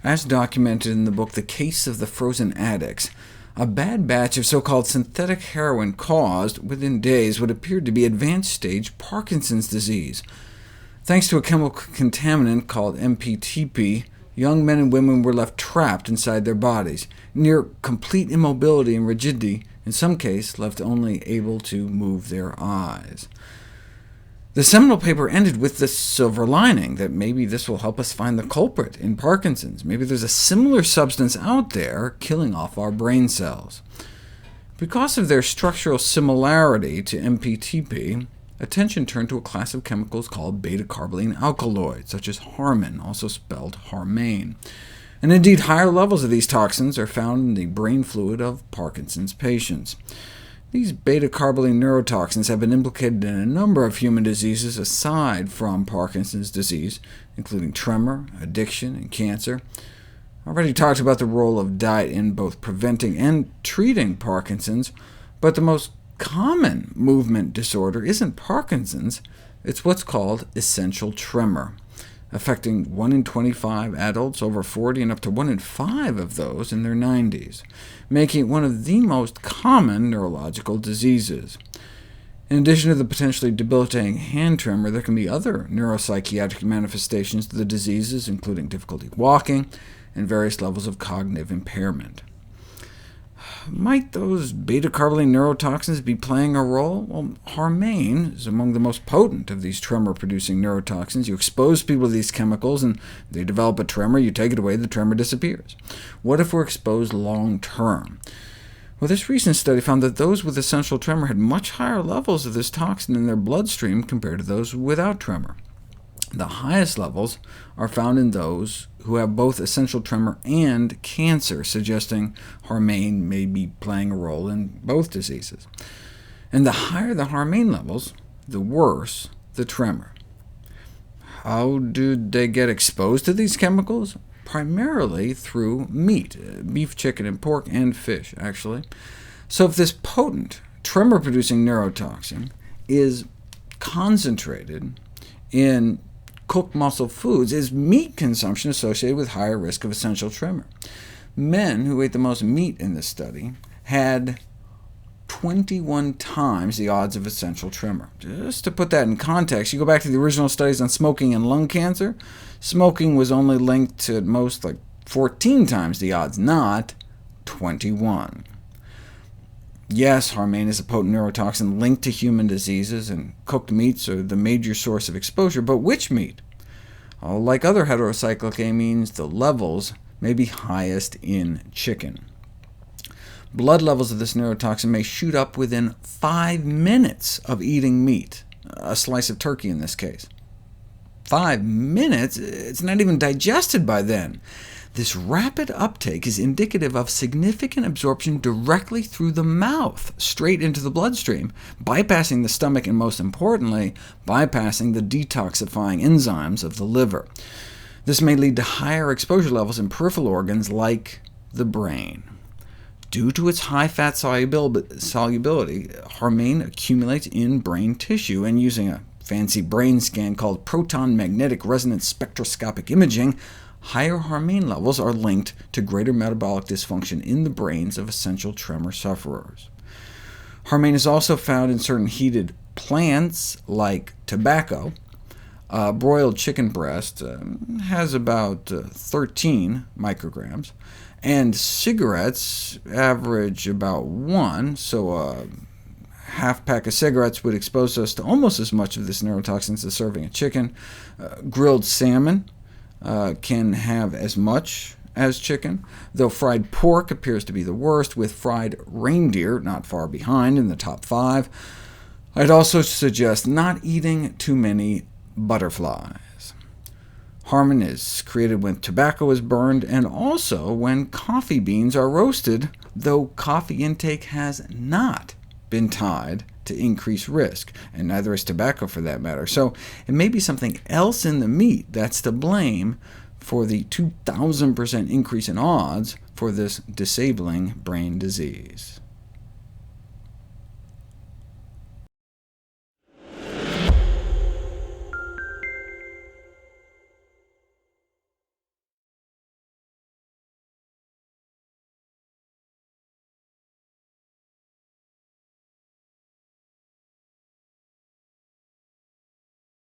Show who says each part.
Speaker 1: As documented in the book The Case of the Frozen Addicts, a bad batch of so-called synthetic heroin caused, within days, what appeared to be advanced-stage Parkinson's disease. Thanks to a chemical contaminant called MPTP, young men and women were left trapped inside their bodies, near complete immobility and rigidity, in some cases left only able to move their eyes. The seminal paper ended with the silver lining, that maybe this will help us find the culprit in Parkinson's. Maybe there's a similar substance out there killing off our brain cells. Because of their structural similarity to MPTP, attention turned to a class of chemicals called beta-carboline alkaloids, such as harmine, also spelled harmane. And indeed, higher levels of these toxins are found in the brain fluid of Parkinson's patients. These beta-carboline neurotoxins have been implicated in a number of human diseases aside from Parkinson's disease, including tremor, addiction, and cancer. I already talked about the role of diet in both preventing and treating Parkinson's, but the most common movement disorder isn't Parkinson's, it's what's called essential tremor, affecting 1 in 25 adults over 40 and up to 1 in 5 of those in their 90s, making it one of the most common neurological diseases. In addition to the potentially debilitating hand tremor, there can be other neuropsychiatric manifestations of the diseases, including difficulty walking and various levels of cognitive impairment. Might those beta-carboline neurotoxins be playing a role? Well, harmane is among the most potent of these tremor-producing neurotoxins. You expose people to these chemicals, and they develop a tremor. You take it away, the tremor disappears. What if we're exposed long-term? Well, this recent study found that those with essential tremor had much higher levels of this toxin in their bloodstream compared to those without tremor. The highest levels are found in those who have both essential tremor and cancer, suggesting harmane may be playing a role in both diseases. And the higher the harmane levels, the worse the tremor. How do they get exposed to these chemicals? Primarily through meat, beef, chicken, and pork, and fish, actually. So if this potent tremor-producing neurotoxin is concentrated in cooked muscle foods, is meat consumption associated with higher risk of essential tremor? Men who ate the most meat in this study had 21 times the odds of essential tremor. Just to put that in context, you go back to the original studies on smoking and lung cancer. Smoking was only linked to at most 14 times the odds, not 21. Yes, harmane is a potent neurotoxin linked to human diseases, and cooked meats are the major source of exposure, but which meat? Like other heterocyclic amines, the levels may be highest in chicken. Blood levels of this neurotoxin may shoot up within 5 minutes of eating meat, a slice of turkey in this case. 5 minutes? It's not even digested by then. This rapid uptake is indicative of significant absorption directly through the mouth, straight into the bloodstream, bypassing the stomach, and most importantly, bypassing the detoxifying enzymes of the liver. This may lead to higher exposure levels in peripheral organs like the brain. Due to its high fat solubility, harmane accumulates in brain tissue, and using a fancy brain scan called proton magnetic resonance spectroscopic imaging, higher harmane levels are linked to greater metabolic dysfunction in the brains of essential tremor sufferers. Harmane is also found in certain heated plants, like tobacco. Broiled chicken breast has about 13 micrograms, and cigarettes average about 1, so a half pack of cigarettes would expose us to almost as much of this neurotoxin as serving a chicken. Grilled salmon can have as much as chicken, though fried pork appears to be the worst, with fried reindeer not far behind in the top 5. I'd also suggest not eating too many butterflies. Harmane is created when tobacco is burned, and also when coffee beans are roasted, though coffee intake has not been tied to increased risk, and neither is tobacco for that matter. So it may be something else in the meat that's to blame for the 2,000% increase in odds for this disabling brain disease.